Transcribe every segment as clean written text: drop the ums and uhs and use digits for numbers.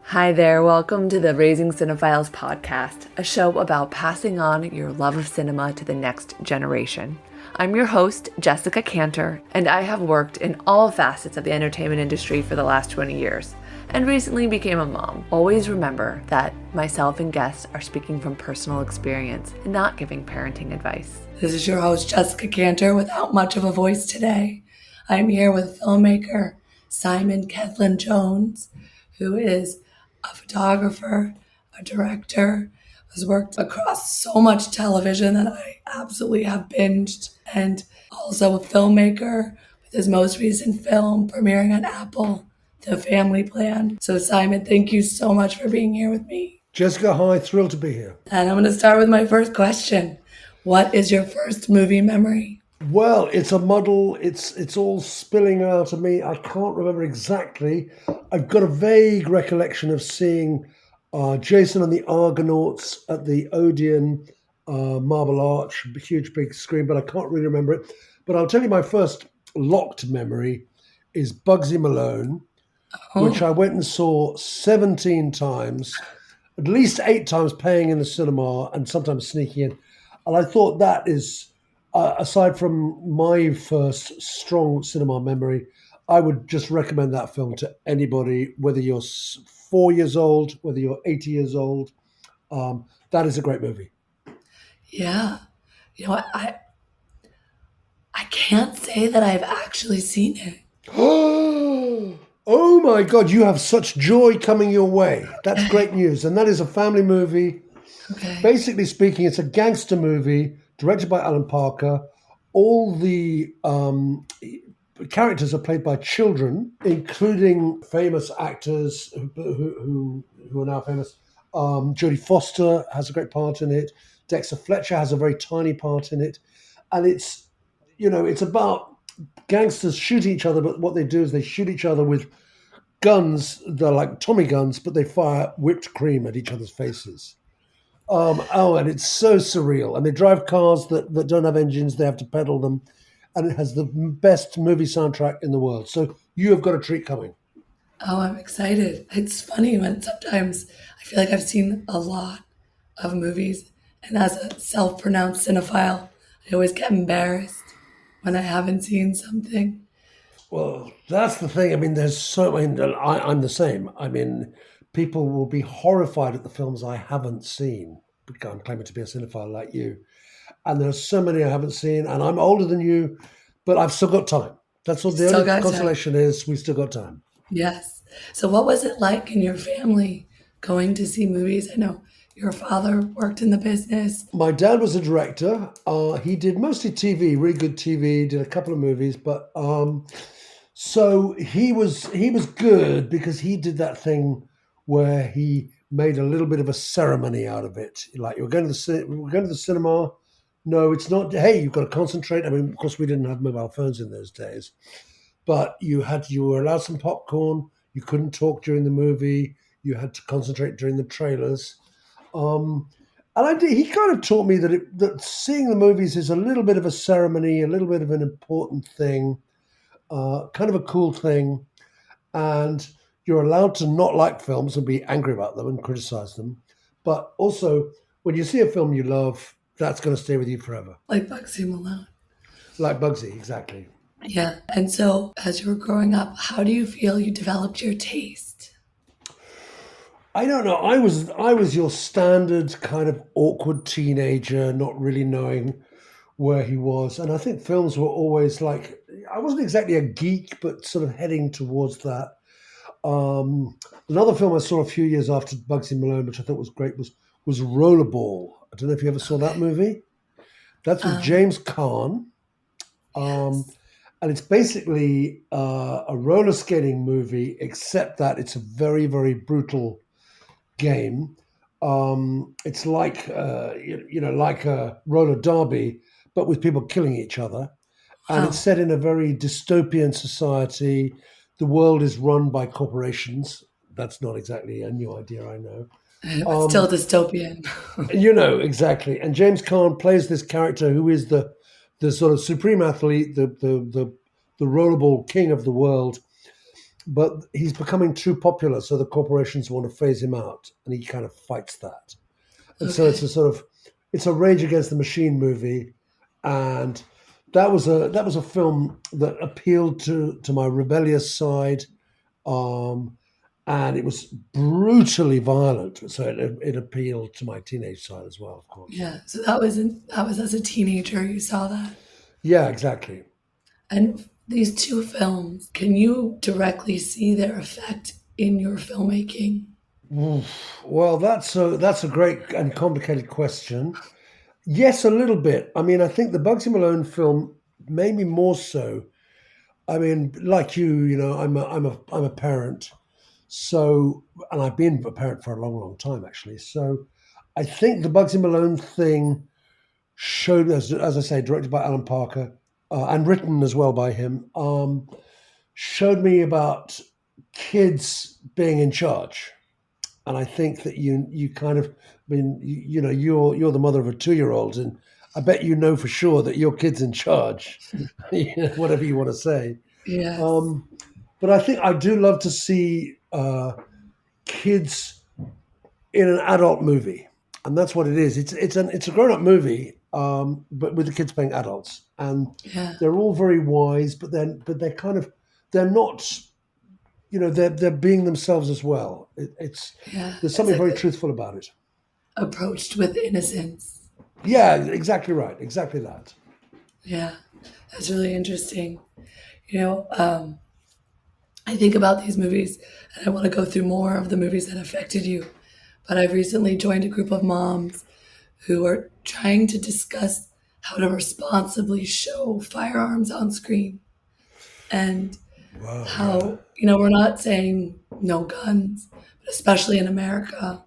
Hi there, welcome to the Raising Cinephiles podcast, a show about passing on your love of cinema to the next generation. I'm your host, Jessica Kantor, and I have worked in all facets of the entertainment industry for the last 20 years, and recently became a mom. Always remember that myself and guests are speaking from personal experience and not giving parenting advice. This is your host, Jessica Kantor, without much of a voice today. I'm here with filmmaker Simon Cellan Jones, who is a photographer, a director, has worked across so much television that I absolutely have binged, and also a filmmaker with his most recent film premiering on Apple, The Family Plan. So Simon, thank you so much for being here with me. Jessica, hi, thrilled to be here. And I'm going to start with my first question. What is your first movie memory? Well, it's a muddle. It's all spilling out of me. I can't remember exactly. I've got a vague recollection of seeing Jason and the Argonauts at the Odeon Marble Arch, huge big screen, but I can't really remember it. But I'll tell you my first locked memory is Bugsy Malone, which I went and saw 17 times, at least 8 times paying in the cinema and sometimes sneaking in. And I thought that is, aside from my first strong cinema memory, I would just recommend that film to anybody, whether you're 4 years old, whether you're 80 years old. That is a great movie. Yeah. You know what? I can't say that I've actually seen it. Oh my God, you have such joy coming your way. That's great news. And that is a family movie. Okay. Basically speaking, it's a gangster movie directed by Alan Parker. All the characters are played by children, including famous actors who are now famous. Jodie Foster has a great part in it. Dexter Fletcher has a very tiny part in it. And it's about gangsters shooting each other, but what they do is they shoot each other with guns. They're like Tommy guns, but they fire whipped cream at each other's faces. And it's so surreal. And they drive cars that don't have engines. They have to pedal them. And it has the best movie soundtrack in the world. So you have got a treat coming. Oh, I'm excited. It's funny when sometimes I feel like I've seen a lot of movies, and as a self-pronounced cinephile, I always get embarrassed when I haven't seen something. Well, that's the thing. I mean, I'm the same. I mean, people will be horrified at the films I haven't seen. I'm claiming to be a cinephile like you. And there's so many I haven't seen, and I'm older than you, but I've still got time. That's what the Still only got consolation is. We still got time. Yes. So what was it like in your family going to see movies? I know your father worked in the business. My dad was a director. He did mostly TV, really good TV, did a couple of movies, but so he was good because he did that thing where he made a little bit of a ceremony out of it. Like, we're going to the cinema. No, it's not. Hey, you've got to concentrate. I mean, of course, we didn't have mobile phones in those days, but you were allowed some popcorn. You couldn't talk during the movie. You had to concentrate during the trailers. And he kind of taught me that seeing the movies is a little bit of a ceremony, a little bit of an important thing, kind of a cool thing. And you're allowed to not like films and be angry about them and criticize them. But also, when you see a film you love, that's going to stay with you forever. Like Bugsy Malone. Like Bugsy, exactly. Yeah. And so as you were growing up, how do you feel you developed your taste? I don't know. I was your standard kind of awkward teenager, not really knowing where he was. And I think films were always like, I wasn't exactly a geek, but sort of heading towards that. Another film I saw a few years after Bugsy Malone, which I thought was great, was Rollerball. I don't know if you ever saw that movie. That's with James Caan. Yes. And it's basically a roller skating movie, except that it's a very, very brutal game. It's like like a roller derby, but with people killing each other. And it's set in a very dystopian society. The world is run by corporations. That's not exactly a new idea, I know. But still dystopian. Exactly. And James Caan plays this character who is the sort of supreme athlete, the rollerball king of the world. but he's becoming too popular, so the corporations want to phase him out, and he kind of fights that. And so it's a Rage Against the Machine movie, and that was a film that appealed to my rebellious side, and it was brutally violent. So it appealed to my teenage side as well, of course. Yeah. So that was as a teenager you saw that. Yeah, exactly. And these two films, can you directly see their effect in your filmmaking? Well, that's a great and complicated question. Yes, a little bit. I mean, I think the Bugsy Malone film, maybe more so. I mean, like you, I'm a parent, so, and I've been a parent for a long, long time actually. So, I think the Bugsy Malone thing showed, as I say, directed by Alan Parker, and written as well by him, showed me about kids being in charge. And I think that you kind of, I mean, you're the mother of a 2-year-old, and I bet you know for sure that your kid's in charge, whatever you want to say. Yes. But I think I do love to see kids in an adult movie, and that's what it is. It's a grown up movie, but with the kids playing adults, and they're all very wise, but they're not. They're being themselves as well. There's something very truthful about it. Approached with innocence. Yeah, exactly right. Exactly that. Yeah, that's really interesting. I think about these movies and I want to go through more of the movies that affected you. But I've recently joined a group of moms who are trying to discuss how to responsibly show firearms on screen. And we're not saying no guns, but especially in America,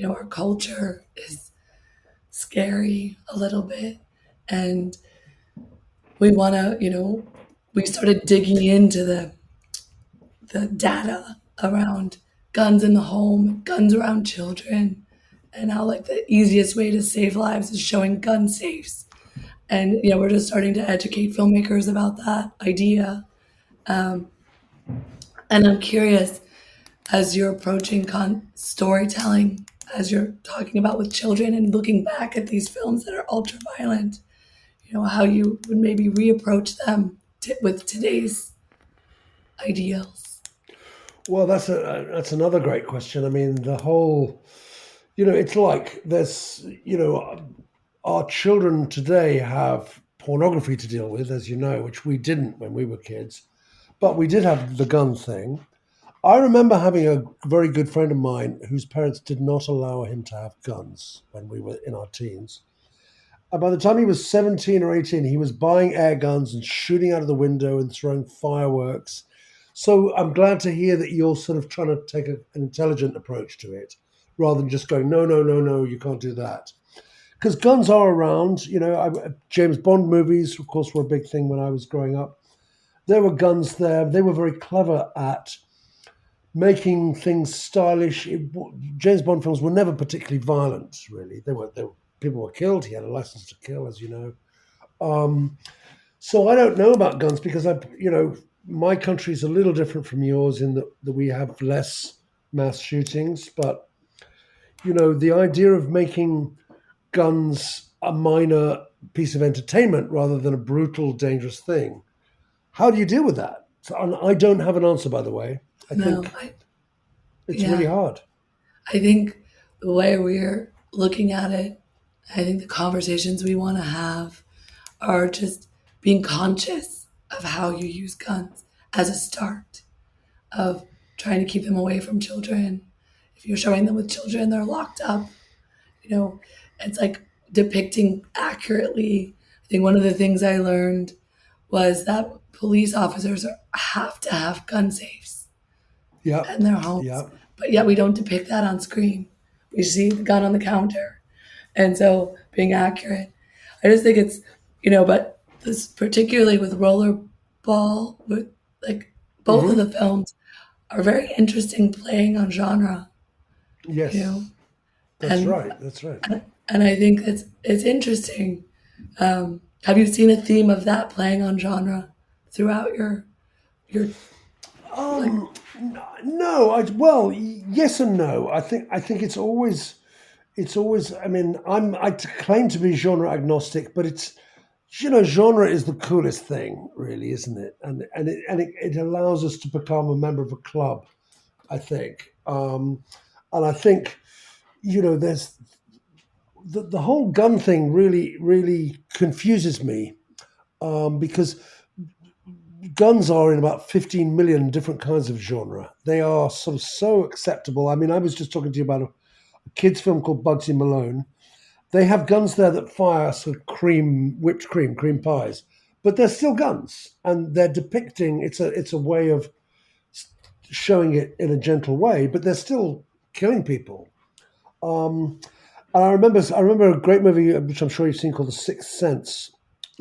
our culture is scary a little bit. And we want to, we started digging into the data around guns in the home, guns around children, and how the easiest way to save lives is showing gun safes. And, we're just starting to educate filmmakers about that idea. And I'm curious, as you're approaching storytelling, as you're talking about with children and looking back at these films that are ultra violent, how you would maybe reapproach them with today's ideals. Well, that's another great question. I mean, the whole, it's like there's, our children today have pornography to deal with, as you know, which we didn't when we were kids, but we did have the gun thing. I remember having a very good friend of mine whose parents did not allow him to have guns when we were in our teens. And by the time he was 17 or 18, he was buying air guns and shooting out of the window and throwing fireworks. So I'm glad to hear that you're sort of trying to take an intelligent approach to it, rather than just going, no, you can't do that. Because guns are around. James Bond movies, of course, were a big thing when I was growing up. There were guns there. They were very clever at making things stylish. James Bond films were never particularly violent, really. People were killed. He had a license to kill, as you know. So I don't know about guns because my country is a little different from yours in that we have less mass shootings. But the idea of making guns a minor piece of entertainment rather than a brutal, dangerous thing. How do you deal with that? So, I don't have an answer, by the way. I think it's really hard. I think the way we're looking at it, I think the conversations we want to have are just being conscious of how you use guns as a start of trying to keep them away from children. If you're showing them with children, they're locked up. It's like depicting accurately. I think one of the things I learned was that police officers have to have gun safes in their homes. Yep. But yet we don't depict that on screen. We see the gun on the counter. And so being accurate, I just think it's, but this particularly with Rollerball, with both of the films are very interesting playing on genre. Yes. That's right. And I think it's interesting. Have you seen a theme of that playing on genre throughout your Like, No, well, yes and no. I think it's always. I mean, I claim to be genre agnostic, but it's genre is the coolest thing, really, isn't it? And it allows us to become a member of a club. I think, and I think there's the whole gun thing really confuses me because guns are in about 15 million different kinds of genre. They are sort of so acceptable. I mean, I was just talking to you about a kids' film called Bugsy Malone. They have guns there that fire sort of whipped cream pies, but they're still guns, and they're depicting. It's a way of showing it in a gentle way, but they're still killing people. Um, and I remember a great movie which I'm sure you've seen called The Sixth Sense,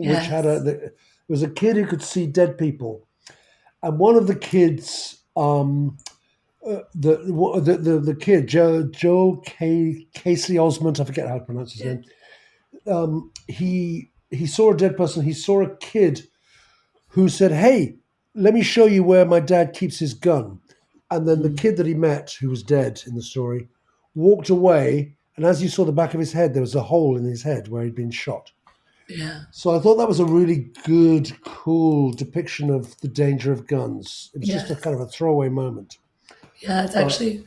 which yes, it was a kid who could see dead people, and one of the kids, the kid Joe Casey Osmond, I forget how to pronounce his yeah, name. He saw a dead person. He saw a kid who said, "Hey, let me show you where my dad keeps his gun." And then the mm, kid that he met, who was dead in the story, walked away. And as you saw the back of his head, there was a hole in his head where he'd been shot. yeah, So I thought that was a really good, cool depiction of the danger of guns. It was just a yes, kind of a throwaway moment. yeah. It's But actually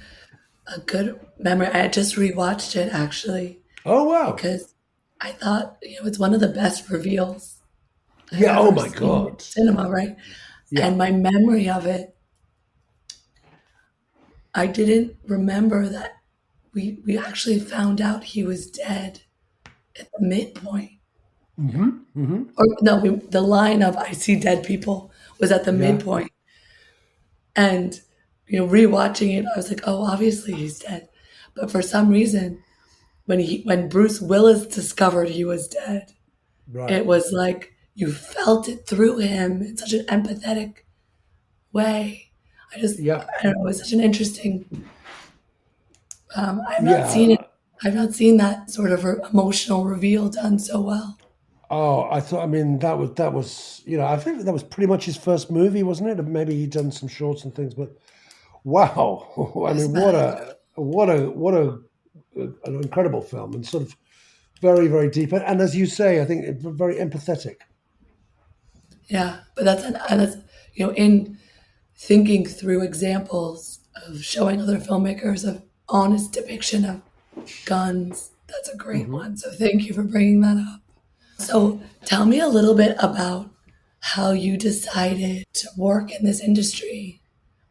a good memory. I just rewatched it actually oh wow, because I thought it's one of the best reveals I've yeah, oh ever my seen in god, cinema, right? yeah, And my memory of it, I didn't remember that we actually found out he was dead at the midpoint. hmm Or no, the line of "I see dead people" was at the yeah, midpoint, and rewatching it, I was like, "Oh, obviously he's dead." But for some reason, when Bruce Willis discovered he was dead, right, it was like you felt it through him in such an empathetic way. yeah, I don't know, it was such an interesting. I've not seen it. yeah. I've not seen that sort of emotional reveal done so well. Oh, I thought. I mean, that was. I think that was pretty much his first movie, wasn't it? Maybe he'd done some shorts and things, but wow! I It was mean, what magical. an incredible film, and sort of very very deep, and as you say, I think very empathetic. Yeah, but that's in thinking through examples of showing other filmmakers of honest depiction of guns. That's a great hmm one. So thank you for bringing that up. So tell me a little bit about how you decided to work in this industry.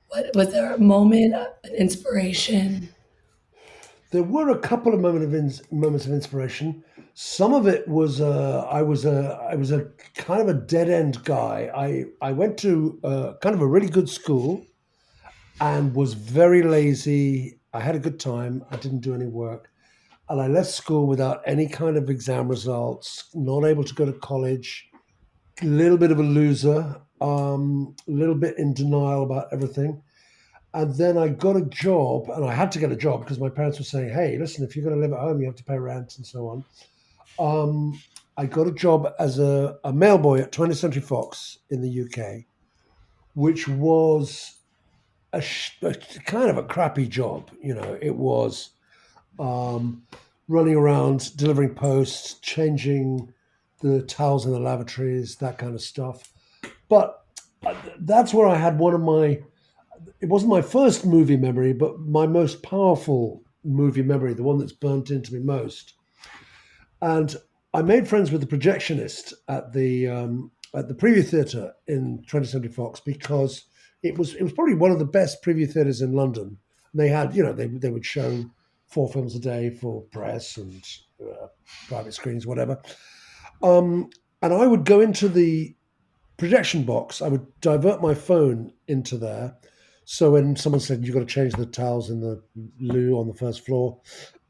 What was there a moment, an inspiration? There were a couple of moments of inspiration. Some of it was I was a kind of a dead end guy. I went to kind of a really good school and was very lazy. I had a good time. I didn't do any work. And I left school without any kind of exam results, not able to go to college, a little bit of a loser, a little bit in denial about everything. And then I got a job, and I had to get a job because my parents were saying, "Hey, listen, if you're going to live at home, you have to pay rent and so on." I got a job as a mailboy at 20th Century Fox in the UK, which was a kind of a crappy job. It was um, running around, delivering posts, changing the towels in the lavatories, that kind of stuff. But that's where I had one of my, it wasn't my first movie memory, but my most powerful movie memory, the one that's burnt into me most. And I made friends with the projectionist at the preview theatre in 20th Century Fox because it was probably one of the best preview theatres in London. They had they would show 4 films a day for press and private screens, whatever. And I would go into the projection box. I would divert my phone into there. So when someone said you've got to change the towels in the loo on the first floor,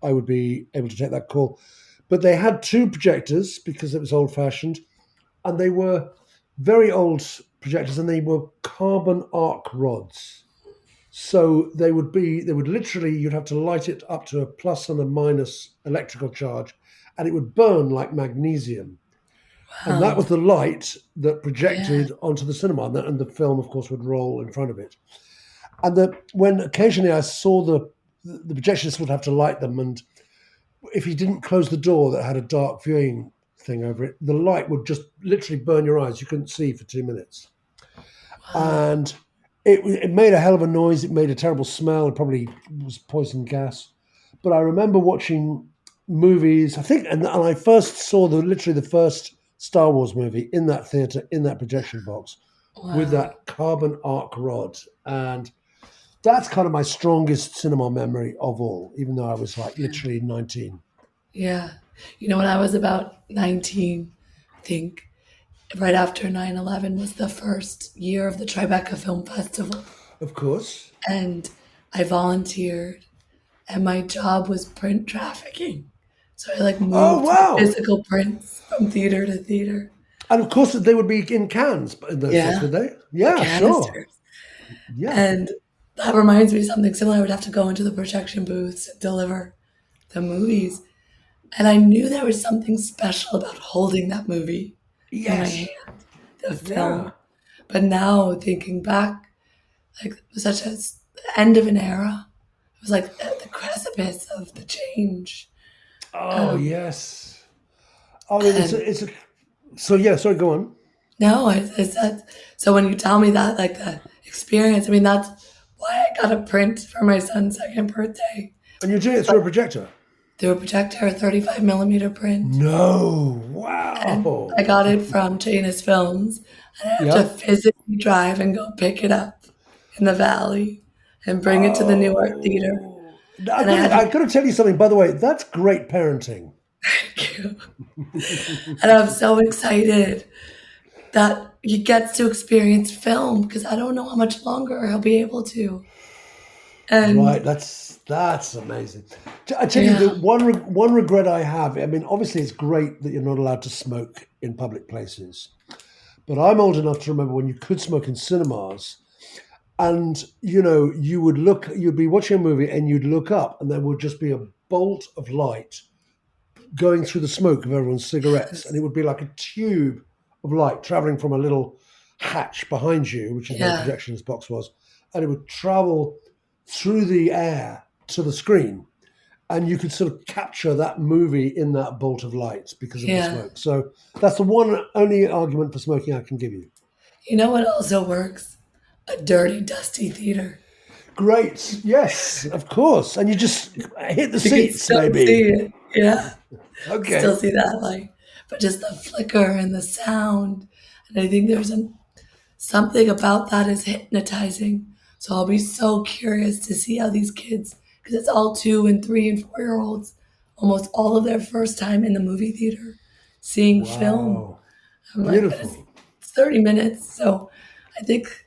I would be able to take that call. But they had two projectors because it was old fashioned, and they were very old projectors, and they were carbon arc rods. So they would literally, you'd have to light it up to a plus and a minus electrical charge, and it would burn like magnesium. And that was Wow. the light that Yeah. projected onto the cinema, and the film, of course, would roll in front of it. And when occasionally I saw the projectionist would have to light them, and if he didn't close the door that had a dark viewing thing over it, the light would just literally burn your eyes. You couldn't see for 2 minutes, Wow. and it made a hell of a noise. It made a terrible smell. It probably was poison gas. But I remember watching movies. I think, and I first saw literally the first Star Wars movie in that theater in that projection box with Wow. that carbon arc rod, and that's kind of my strongest cinema memory of all. Even though I was like literally 19. Yeah. When I was about 19, I think right after 9/11 was the first year of the Tribeca Film Festival. Of course. And I volunteered, and my job was print trafficking. So I like Oh moved wow! physical prints from theater to theater. And of course, they would be in cans in those days, Yeah, would they? the Yeah, sure. canisters. Yeah. And that reminds me of something similar. I would have to go into the projection booths and deliver the movies. And I knew there was something special about holding that movie in my Yes. hand, the Yeah. film. But now thinking back, like it was such a the end of an era. It was like at the precipice of the change. Oh Um, yes. I mean, and it's a. So yeah. Sorry, go on. no, I said, so when you tell me that, like the experience, I mean, that's why I got a print for my son's second birthday. And you're doing it through a projector. Through a projector, a 35 millimeter print. No. And I Wow. got it from Janus Films. And I have to Yep. physically drive and go pick it up in the valley and bring it to the New Art Theater. Oh. And I had I to got to tell you something. By the way, that's great parenting. thank you. And I'm so excited that he gets to experience film because I don't know how much longer he'll be able to. And Right, that's amazing. I tell you, yeah, the one regret I have. I mean, obviously, it's great that you're not allowed to smoke in public places, but I'm old enough to remember when you could smoke in cinemas, and you'd be watching a movie, and you'd look up, and there would just be a bolt of light going through the smoke of everyone's cigarettes, and it would be like a tube of light traveling from a little hatch behind you, which is where the yeah, projectionist box was, and it would travel through the air to the screen, and you could sort of capture that movie in that bolt of light because of the yeah. smoke. So that's the one only argument for smoking I can give you. You know what also works? A dirty, dusty theater. Great, yes, of course, and you just hit the You can seats, still see maybe. it. Yeah. Still Okay. see that light. But just the flicker and the sound. And I think there's something about that is hypnotizing. So I'll be so curious to see how these kids, because it's all 2 and 3 and 4 year olds, almost all of their first time in the movie theater seeing film. Wow, I'm like, but it's beautiful. 30 minutes. So I think,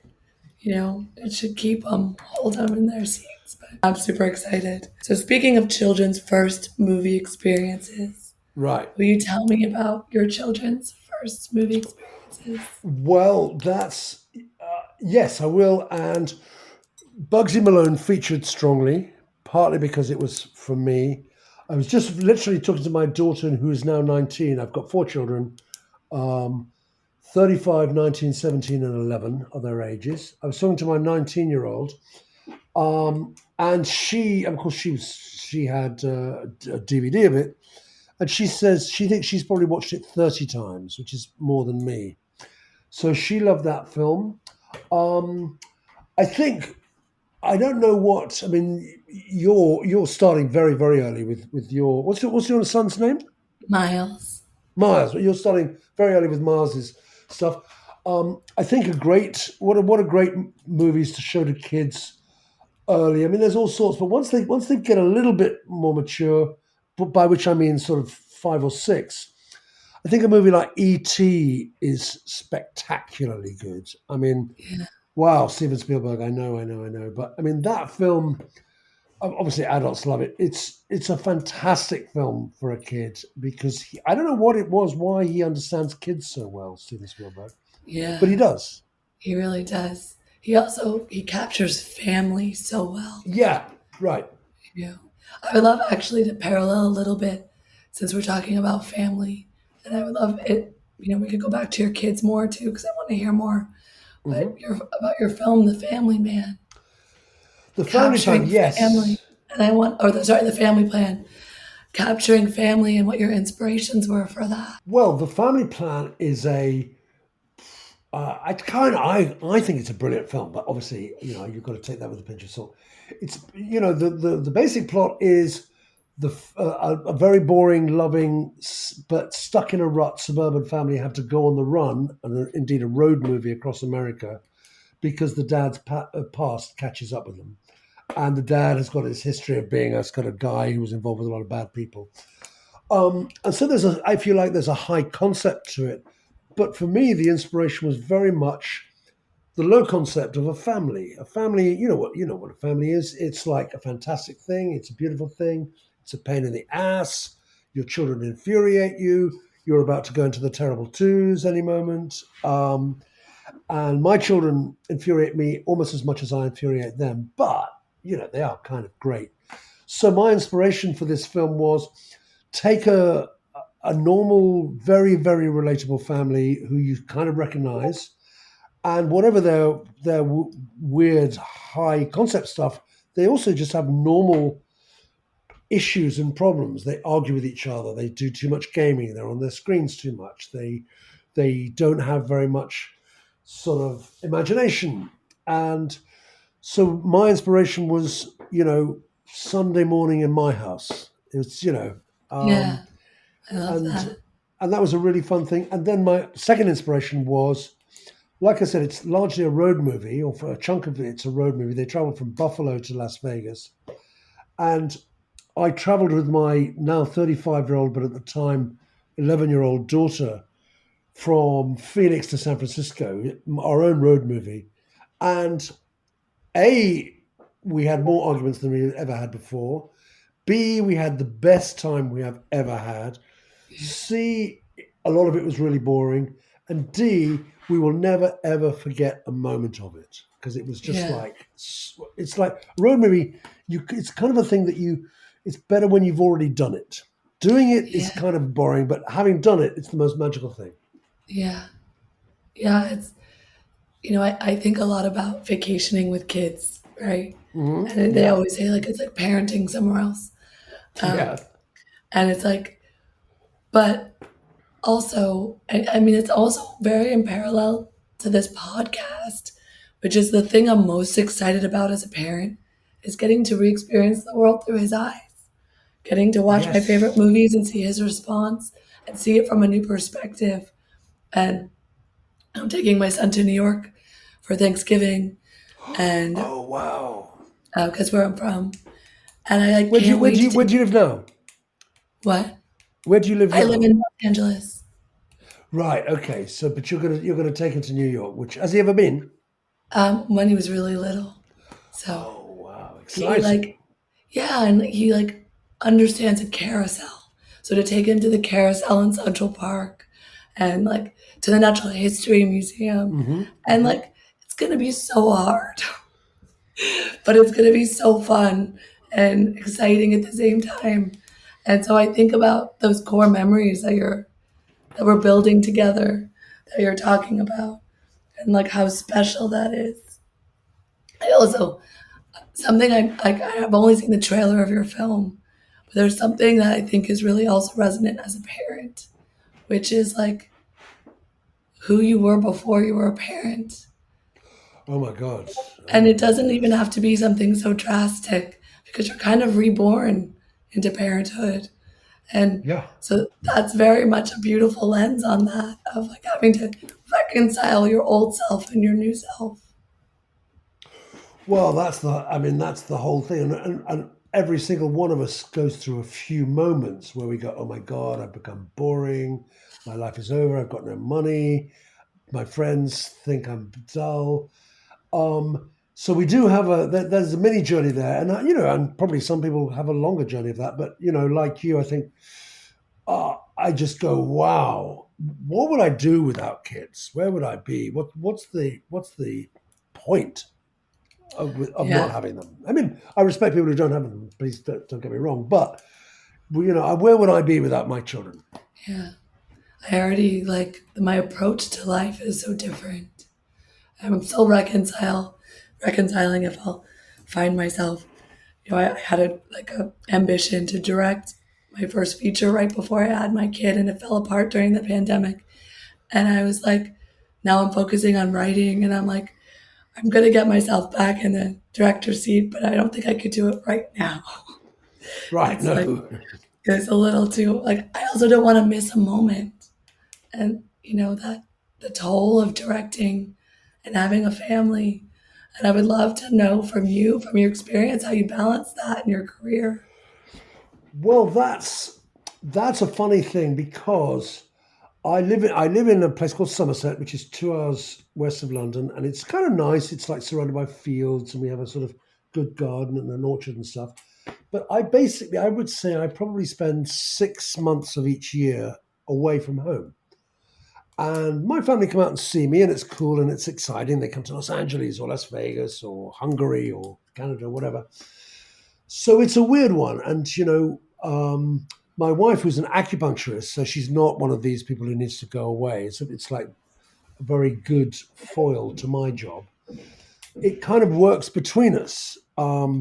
it should keep them, hold them in their seats. But I'm super excited. So speaking of children's first movie experiences, Right. will you tell me about your children's first movie experiences? Well, that's yes, I will. And Bugsy Malone featured strongly, partly because it was for me. I was just literally talking to my daughter, who is now 19. I've got four children, um, 35, 19, 17, and 11 are their ages. I was talking to my 19-year-old, and of course, she had a DVD of it, and she says she thinks she's probably watched it 30 times, which is more than me. So she loved that film. Um, I think I don't know what I mean. You're starting very very early with your what's your son's name? Miles. Miles. You're starting very early with Miles's stuff. I think what a great movies to show to kids early. I mean, there's all sorts, but once they get a little bit more mature, by which I mean sort of 5 or 6, I think a movie like E.T. is spectacularly good. I mean, Yeah. wow, Steven Spielberg. I know. But I mean, that film. Obviously, adults love it. It's a fantastic film for a kid because I don't know what it was, why he understands kids so well, Steven Spielberg, but he Yeah. does. He really does. He captures family so well. Yeah, right. Yeah. I would love actually to parallel a little bit since we're talking about family. And I would love it. we could go back to your kids more too, because I want to hear more. But Hmm. about your film, The Family Man, The family plan, capturing family. yes. And the Family Plan, capturing family and what your inspirations were for that. Well, the family plan is I think it's a brilliant film, but obviously, you've got to take that with a pinch of salt. It's, the basic plot is a very boring, loving, but stuck in a rut suburban family have to go on the run, and indeed a road movie across America because the dad's past catches up with them. And the dad has got his history of being a kind of guy who was involved with a lot of bad people. And so I feel like there's a high concept to it. But for me, the inspiration was very much the low concept of a family. A family, you know what a family is. It's like a fantastic thing. It's a beautiful thing. It's a pain in the ass. Your children infuriate you. You're about to go into the terrible twos any moment. And my children infuriate me almost as much as I infuriate them. But, they are kind of great. So my inspiration for this film was take a normal, very, very relatable family who you kind of recognize, and whatever their weird high concept stuff, they also just have normal issues and problems. They argue with each other. They do too much gaming. They're on their screens too much. They don't have very much sort of imagination. And so my inspiration was, Sunday morning in my house. It was, Yeah, I love and that. and that was a really fun thing. And then my second inspiration was, like I said, it's largely a road movie, or for a chunk of it, it's a road movie. They traveled from Buffalo to Las Vegas, and I traveled with my now 35-year-old, but at the time 11-year-old daughter from Phoenix to San Francisco, our own road movie. And A, we had more arguments than we ever had before. B, we had the best time we have ever had. C, a lot of it was really boring. And D, we will never ever forget a moment of it because it was just Yeah, like it's like a road movie. It's kind of a thing that it's better when you've already done it. Doing it is yeah, kind of boring, but having done it, it's the most magical thing. yeah, yeah. I think a lot about vacationing with kids, right? Hmm. And they Yeah, always say like it's like parenting somewhere else. yeah. Um, and it's like, but also, I mean, it's also very in parallel to this podcast, which is the thing I'm most excited about as a parent, is getting to re-experience the world through his eyes, getting to watch my favorite Yes. movies and see his response and see it from a new perspective. And I'm taking my son to New York for Thanksgiving, and Oh wow. because where I'm from, and I like Where do you can't where wait do to you where take do you live now? what Where do you live I live now? in Los Angeles. Right. Okay. So, but you're gonna take him to New York. Which has he ever been? When he was really little, so Oh wow, he exciting. like yeah, and he like understands a carousel. So to take him to the carousel in Central Park, and like to the Natural History Museum, Hmm. and Hmm. like it's gonna be so hard, but it's going to be so fun and exciting at the same time. And so I think about those core memories that we're building together, that you're talking about, and like how special that is. I also something I have only seen the trailer of your film, but there's something that I think is really also resonant as a parent, which is like who you were before you were a parent. Oh my god. Oh And my it god. doesn't even Yes. have to be something so drastic because you're kind of reborn into parenthood. And Yeah. so that's very much a beautiful lens on that of like having to reconcile your old self and your new self. Well, that's the whole thing, and every single one of us goes through a few moments where we go, "Oh my god, I've become boring. My life is over. I've got no money. My friends think I'm dull." So we do have there's a mini journey there, and and probably some people have a longer journey of that. But like you, I think I just go, wow, what would I do without kids? Where would I be? What's the point of not Yeah. having them? I mean, I respect people who don't have them. Please don't get me wrong, but well, where would I be without my children? Yeah. I already like my approach to life is so different. I'm still reconciling if I'll find myself. I had a ambition to direct my first feature right before I had my kid, and it fell apart during the pandemic. And I was like, now I'm focusing on writing, and I'm like, I'm gonna get myself back in the director's seat, but I don't think I could do it right now. Right, It's like no. it's a little too like I also don't want to miss a moment, and that the toll of directing and having a family. And I would love to know from you, from your experience, how you balance that in your career. Well, that's a funny thing because I live in a place called Somerset, which is 2 hours west of London, and it's kind of nice. It's like surrounded by fields, and we have a sort of good garden and an orchard and stuff. But I would say I probably spend 6 months of each year away from home. And my family come out and see me, and it's cool and it's exciting. They come to Los Angeles or Las Vegas or Hungary or Canada or whatever. So it's a weird one. And, my wife, who's an acupuncturist, so she's not one of these people who needs to go away. So it's like a very good foil to my job. It kind of works between us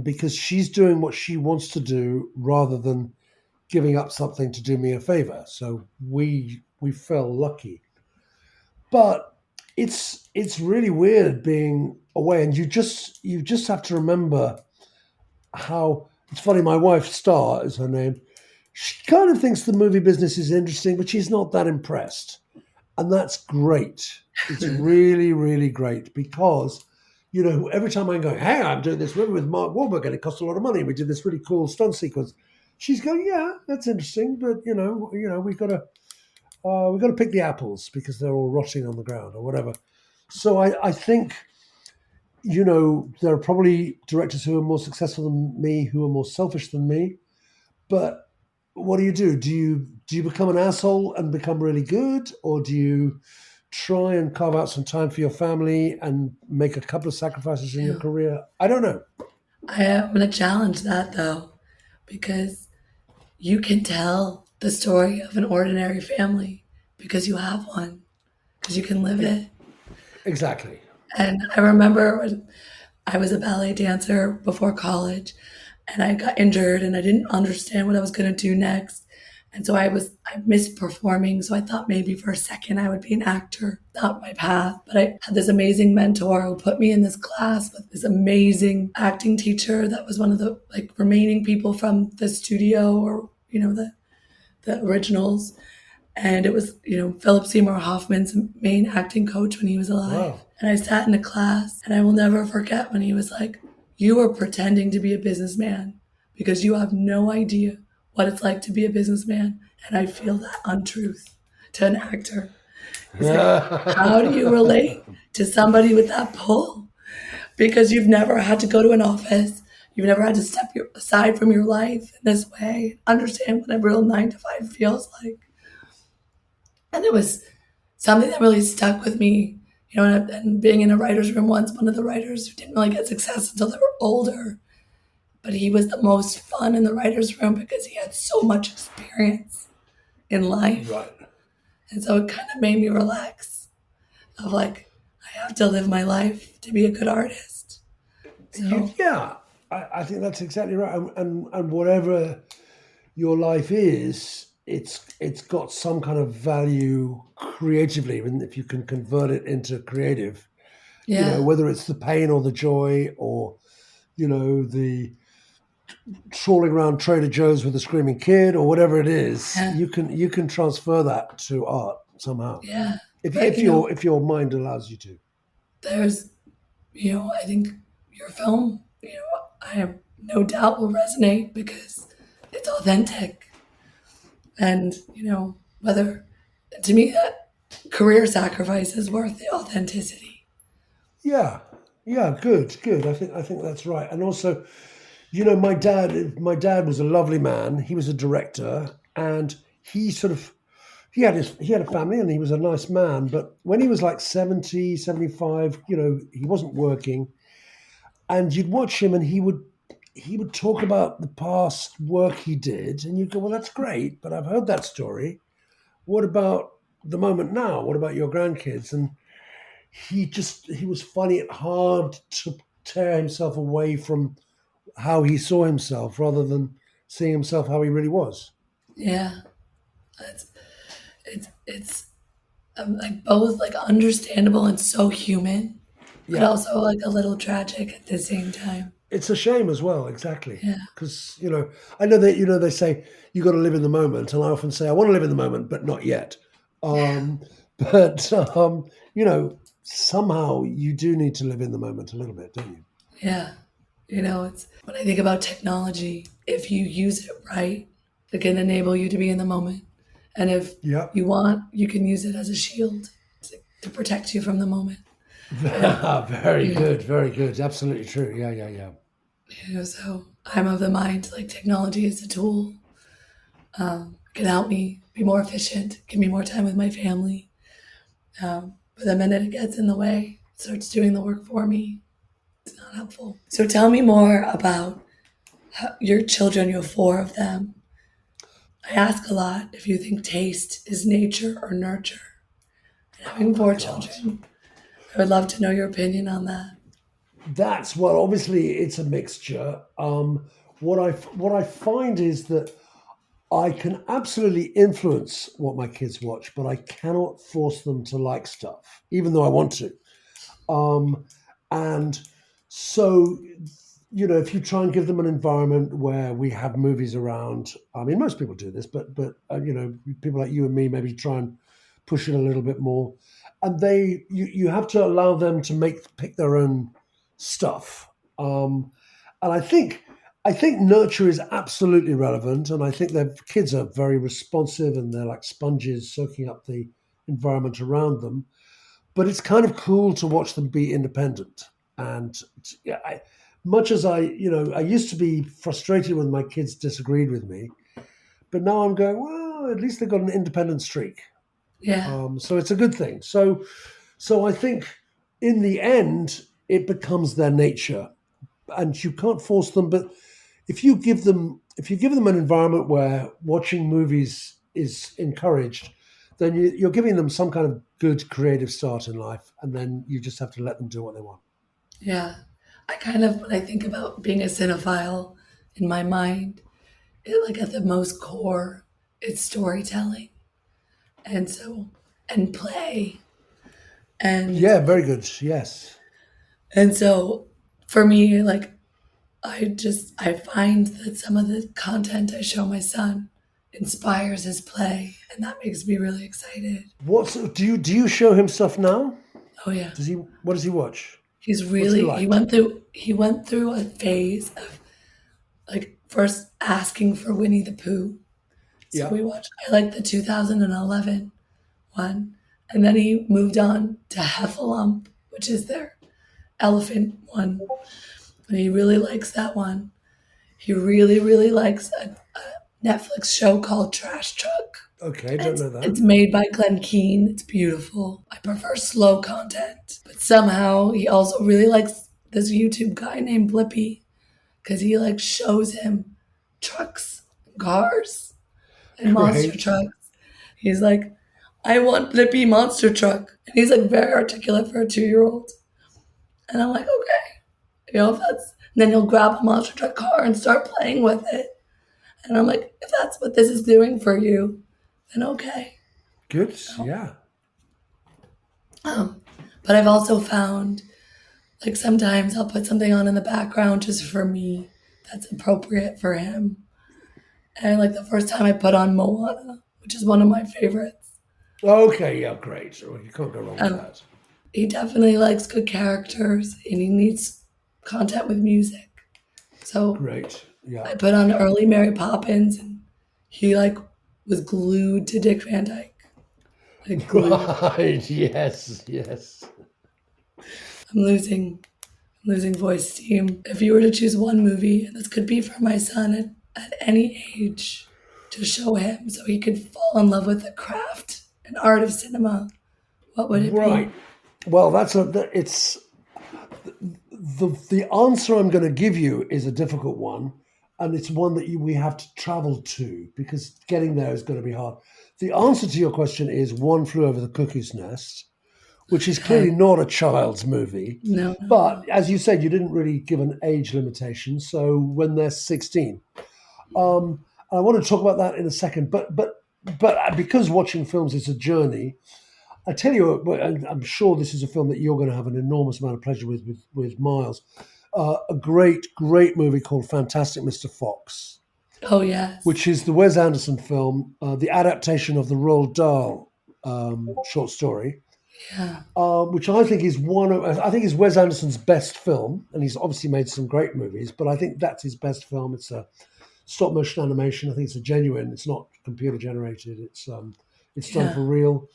because she's doing what she wants to do rather than giving up something to do me a favor. So we fell lucky. But it's really weird being away, and you just have to remember how it's funny. My wife, Star is her name. She kind of thinks the movie business is interesting, but she's not that impressed, and that's great. It's really, really great because every time I'm going, hey, I'm doing this movie with Mark Wahlberg, and it cost a lot of money. We did this really cool stunt sequence. She's going, yeah, that's interesting, but we've got to pick the apples because they're all rotting on the ground or whatever. So I think, there are probably directors who are more successful than me, who are more selfish than me. But what do? Do you become an asshole and become really good, or do you try and carve out some time for your family and make a couple of sacrifices in your Yeah. career? I don't know. I'm going to challenge that though, because you can tell the story of an ordinary family because you have one, because you can live it. Exactly. And I remember when I was a ballet dancer before college and I got injured and I didn't understand what I was going to do next. And so I missed performing. So I thought maybe for a second I would be an actor, not my path. But I had this amazing mentor who put me in this class with this amazing acting teacher that was one of the remaining people from the studio or, the originals. And it was, Philip Seymour Hoffman's main acting coach when he was alive. Wow. And I sat in a class and I will never forget when he was like, you are pretending to be a businessman because you have no idea what it's like to be a businessman. And I feel that untruth to an actor. He's like, how do you relate to somebody with that pull? Because you've never had to go to an office. You've never had to step aside from your life in this way, understand what a real 9 to 5 feels like. And it was something that really stuck with me, and being in a writer's room once, one of the writers who didn't really get success until they were older, but he was the most fun in the writer's room because he had so much experience in life. Right. And so it kind of made me relax of like, I have to live my life to be a good artist. So, Yeah, I think that's exactly right. And whatever your life is, it's got some kind of value creatively, and if you can convert it into creative, yeah. whether it's the pain or the joy or the trawling around Trader Joe's with a screaming kid or whatever it is, Yeah. you can transfer that to art somehow. Yeah. If your mind allows you to. There's, I think your film, I have no doubt will resonate because it's authentic. And, whether, to me, that career sacrifice is worth the authenticity. Yeah, good. I think that's right. And also, my dad was a lovely man. He was a director, and he had a family, and he was a nice man. But when he was like 70, 75, he wasn't working, and you'd watch him, and he would talk about the past work he did, and you'd go, well, that's great, but I've heard that story. What about the moment now? What about your grandkids? And he was finding it hard to tear himself away from how he saw himself rather than seeing himself how he really was. Yeah, it's it's like both like understandable and so human, but Yeah. also like a little tragic at the same time. It's a shame as well, exactly. Yeah, Because, I know that, they say you got to live in the moment. And I often say, I want to live in the moment, but not yet. Um, but, somehow you do need to live in the moment a little bit, don't you? yeah. It's when I think about technology, if you use it right, it can enable you to be in the moment. And if Yeah. you want, you can use it as a shield to protect you from the moment. And Very yeah, good. Very good. Absolutely true. Yeah, yeah, yeah. so I'm of the mind like technology is a tool. It can help me be more efficient, give me more time with my family. But the minute it gets in the way, it starts doing the work for me. It's not helpful. So tell me more about your children. You have four of them. I ask a lot if you think taste is nature or nurture. And Oh having my four God. children, I would love to know your opinion on that. Well, obviously it's a mixture. What I find is that I can absolutely influence what my kids watch, but I cannot force them to like stuff, even though I want to. Um, and so, if you try and give them an environment where we have movies around, I mean, most people do this, but people like you and me maybe try and push it a little bit more. And you have to allow them to pick their own stuff. And I think nurture is absolutely relevant, and I think that kids are very responsive and they're like sponges soaking up the environment around them. But it's kind of cool to watch them be independent. And yeah, much as I used to be frustrated when my kids disagreed with me, but now I'm going, well, at least they've got an independent streak. Yeah, So it's a good thing. So I think in the end, it becomes their nature, and you can't force them. But if you give them an environment where watching movies is encouraged, then you're giving them some kind of good creative start in life, and then you just have to let them do what they want. yeah. When I think about being a cinephile in my mind, like at the most core, it's storytelling. And so, and play. And Yeah, very good. Yes. And so for me, like I find that some of the content I show my son inspires his play, and that makes me really excited. Do you show him stuff now? Oh yeah. What does he watch? He's What's he really like? he went through a phase of like first asking for Winnie the Pooh. So Yeah. I like the 2011 one. And then he moved on to Heffalump, which is their elephant one. And he really likes that one. He really, really likes a Netflix show called Trash Truck. Okay, don't It's know that. it's made by Glenn Keane. It's beautiful. I prefer slow content, but somehow he also really likes this YouTube guy named Blippi because he like shows him trucks, cars, and monster Great. trucks. He's like, I want Blippi monster truck, and he's like very articulate for a 2-year-old. And I'm like, okay, if that's. And then he'll grab a monster truck car and start playing with it. And I'm like, if that's what this is doing for you, then okay. Good. Yeah. Um, but I've also found like sometimes I'll put something on in the background just for me that's appropriate for him. And like the first time I put on Moana, which is one of my favorites, Okay. Yeah. Great. Well, you can't go wrong with um, that. he definitely likes good characters and he needs content with music. So Great. Yeah. I put on early Mary Poppins and he like was glued to Dick Van Dyke. Like glued. Right. Yes. Yes. I'm losing voice steam. If you were to choose one movie, and this could be for my son at any age, to show him so he could fall in love with the craft and art of cinema, what would it be? Right. Well, it's the answer I'm going to give you is a difficult one, and it's one that we have to travel to because getting there is going to be hard. The answer to your question is One Flew Over the Cuckoo's Nest, which is clearly not a child's movie. No. But as you said, you didn't really give an age limitation. So when they're 16. I want to talk about that in a second. But because watching films is a journey, I tell you, I'm sure this is a film that you're going to have an enormous amount of pleasure with Miles. A great movie called Fantastic Mr. Fox. Oh, yes. Which is the Wes Anderson film, the adaptation of the Roald Dahl short story. Yeah. Which I think is is Wes Anderson's best film, and he's obviously made some great movies, but I think that's his best film. It's a stop motion animation. I think it's a genuine. It's not computer generated. It's done for real.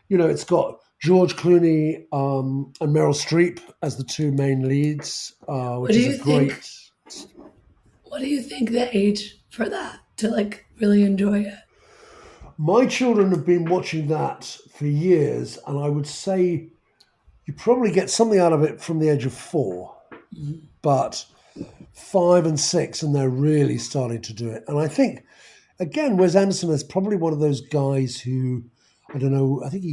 It's got George Clooney and Meryl Streep as the two main leads, which is a great. What do you think the age for that to really enjoy it? My children have been watching that for years, and I would say you probably get something out of it from the age of 4, but 5 and 6, and they're really starting to do it. And I think, again, Wes Anderson is probably one of those guys who, I don't know, I think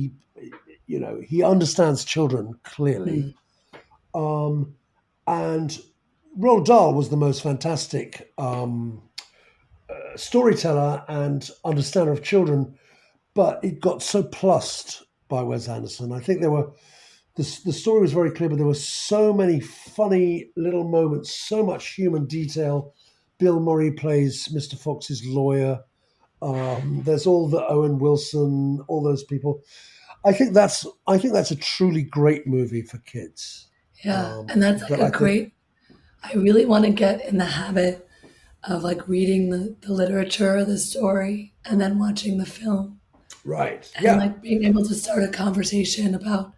he understands children clearly. And Roald Dahl was the most fantastic storyteller and understander of children, but it got so plussed by Wes Anderson. I think the story was very clear, but there were so many funny little moments, so much human detail. Bill Murray plays Mr. Fox's lawyer. There's all the Owen Wilson, all those people. I think that's a truly great movie for kids. Yeah, and that's I really want to get in the habit of reading the literature, the story, and then watching the film. Right. And being able to start a conversation about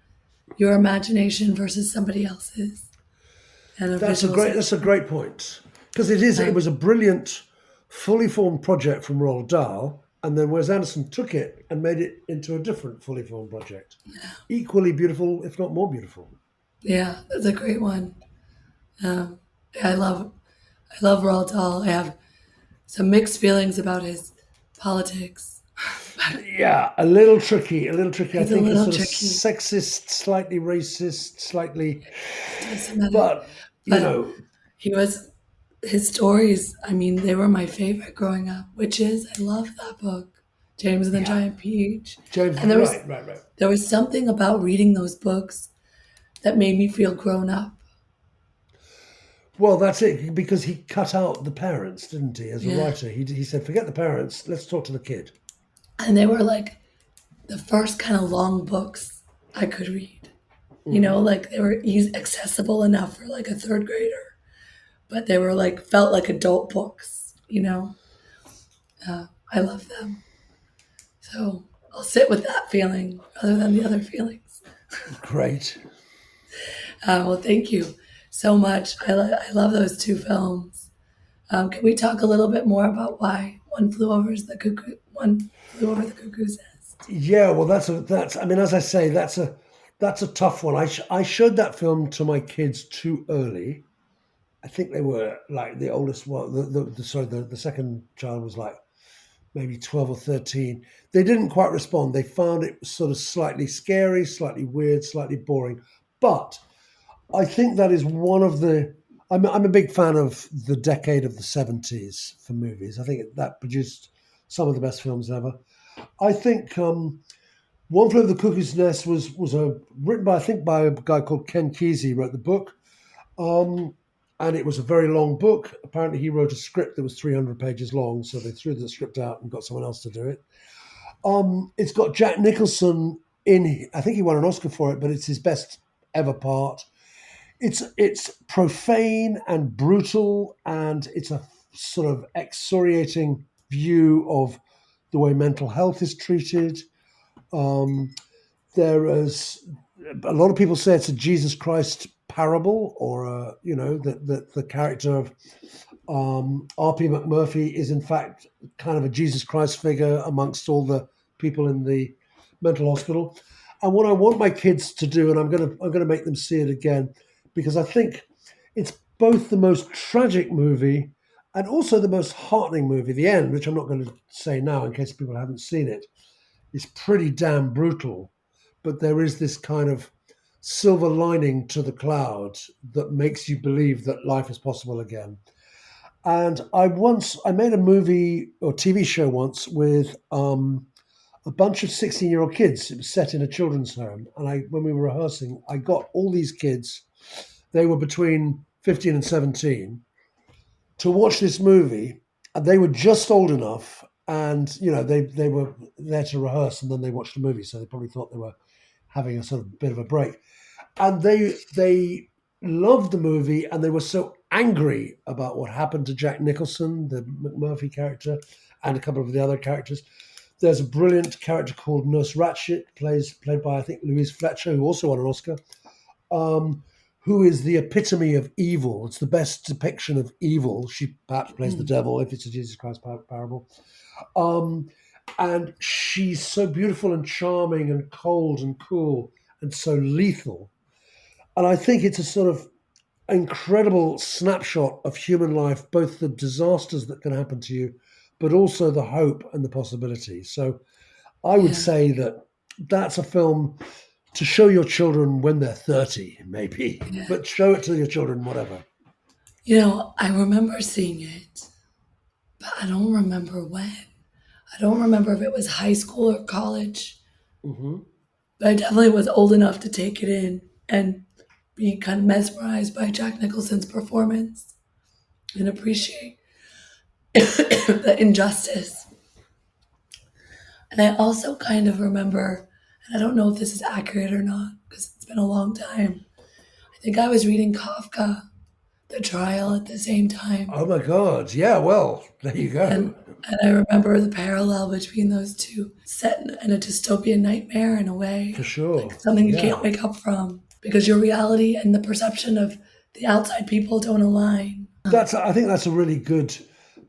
your imagination versus somebody else's. And that's a great point. Because it was a brilliant, fully formed project from Roald Dahl, and then Wes Anderson took it and made it into a different fully formed project. Yeah. Equally beautiful, if not more beautiful. Yeah, that's a great one. I love Roald Dahl. I have some mixed feelings about his politics. Yeah, a little tricky. I think it's sort of sexist, slightly racist, slightly. But his stories. I mean, they were my favorite growing up. Witches, I love that book. James and the Giant Peach. Right. There was something about reading those books that made me feel grown up. Well, that's it, because he cut out the parents, didn't he, as a writer? He said, forget the parents, let's talk to the kid. And they were the first kind of long books I could read. They were accessible enough for a third grader, but they were felt like adult books, I love them. So I'll sit with that feeling rather than the other feelings. Great. Well, thank you so much. I love those two films. Can we talk a little bit more about why One Flew Over the Cuckoo's Nest? Yeah, well, that's as I say, that's a tough one. I showed that film to my kids too early. I think they were the oldest one. The second child was maybe 12 or 13. They didn't quite respond. They found it sort of slightly scary, slightly weird, slightly boring, but I think that is one of the. I'm a big fan of the decade of the 70s for movies. I think that produced some of the best films ever. I think One Flew Over the Cuckoo's Nest was written by a guy called Ken Kesey, wrote the book, and it was a very long book. Apparently, he wrote a script that was 300 pages long, so they threw the script out and got someone else to do it. It's got Jack Nicholson in. I think he won an Oscar for it, but it's his best ever part. It's profane and brutal, and it's a sort of excoriating view of the way mental health is treated. There is a lot of people say it's a Jesus Christ parable, or that the character of R.P. McMurphy is in fact kind of a Jesus Christ figure amongst all the people in the mental hospital. And what I want my kids to do, and I'm going to make them see it again, because I think it's both the most tragic movie And also the most heartening movie, the end, which I'm not going to say now in case people haven't seen it, is pretty damn brutal. But there is this kind of silver lining to the cloud that makes you believe that life is possible again. And I made a movie or TV show once with a bunch of 16-year-old kids. It was set in a children's home. And when we were rehearsing, I got all these kids, they were between 15 and 17, to watch this movie. And they were just old enough, and they were there to rehearse, and then they watched the movie. So they probably thought they were having a sort of bit of a break. And they loved the movie, and they were so angry about what happened to Jack Nicholson, the McMurphy character, and a couple of the other characters. There's a brilliant character called Nurse Ratched, played by, I think, Louise Fletcher, who also won an Oscar, who is the epitome of evil. It's the best depiction of evil. She perhaps plays the devil, if it's a Jesus Christ parable. And she's so beautiful and charming and cold and cool and so lethal. And I think it's a sort of incredible snapshot of human life, both the disasters that can happen to you, but also the hope and the possibility. So I would say that that's a film to show your children when they're 30, maybe, but show it to your children, whatever. I remember seeing it, but I don't remember when. I don't remember if it was high school or college, but I definitely was old enough to take it in and be kind of mesmerized by Jack Nicholson's performance and appreciate the injustice. And I also kind of remember, and I don't know if this is accurate or not because it's been a long time, I think I was reading Kafka, The Trial, at the same time. Oh my God. Yeah, well, there you go. And I remember the parallel between those two, set in a dystopian nightmare in a way. For sure. Like something you can't wake up from because your reality and the perception of the outside people don't align. I think that's a really good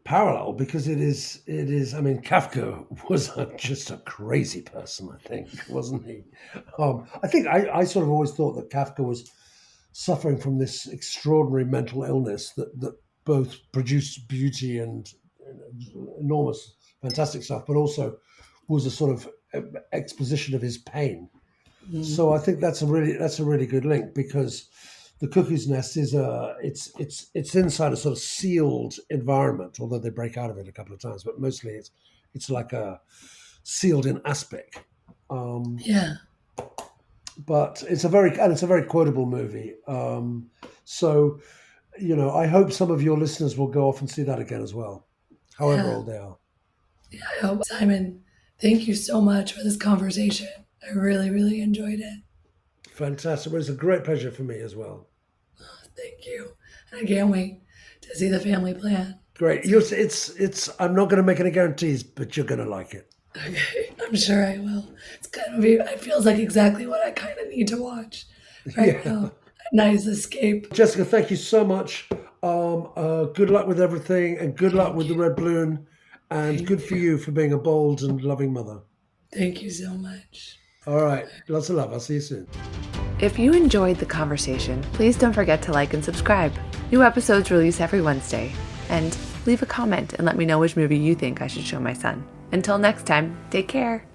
parallel because it is. I mean, Kafka was just a crazy person, I think, wasn't he? I think I sort of always thought that Kafka was suffering from this extraordinary mental illness that both produced beauty and enormous, fantastic stuff, but also was a sort of exposition of his pain. So I think that's a really good link because the Cuckoo's Nest is it's inside a sort of sealed environment, although they break out of it a couple of times, but mostly it's like a sealed in aspect. But it's a very quotable movie. So I hope some of your listeners will go off and see that again as well, however old they are. Yeah, I hope. Simon, thank you so much for this conversation. I really, really enjoyed it. Fantastic. Well, it's a great pleasure for me as well. Thank you. And I can't wait to see the family plan. Great. I'm not going to make any guarantees, but you're going to like it. Okay. I'm sure I will. It feels like exactly what I kind of need to watch right now. A nice escape. Jessica, thank you so much. Good luck with everything and good luck with the red balloon. And good for you for being a bold and loving mother. Thank you so much. All right. Lots of love. I'll see you soon. If you enjoyed the conversation, please don't forget to like and subscribe. New episodes release every Wednesday. And leave a comment and let me know which movie you think I should show my son. Until next time, take care.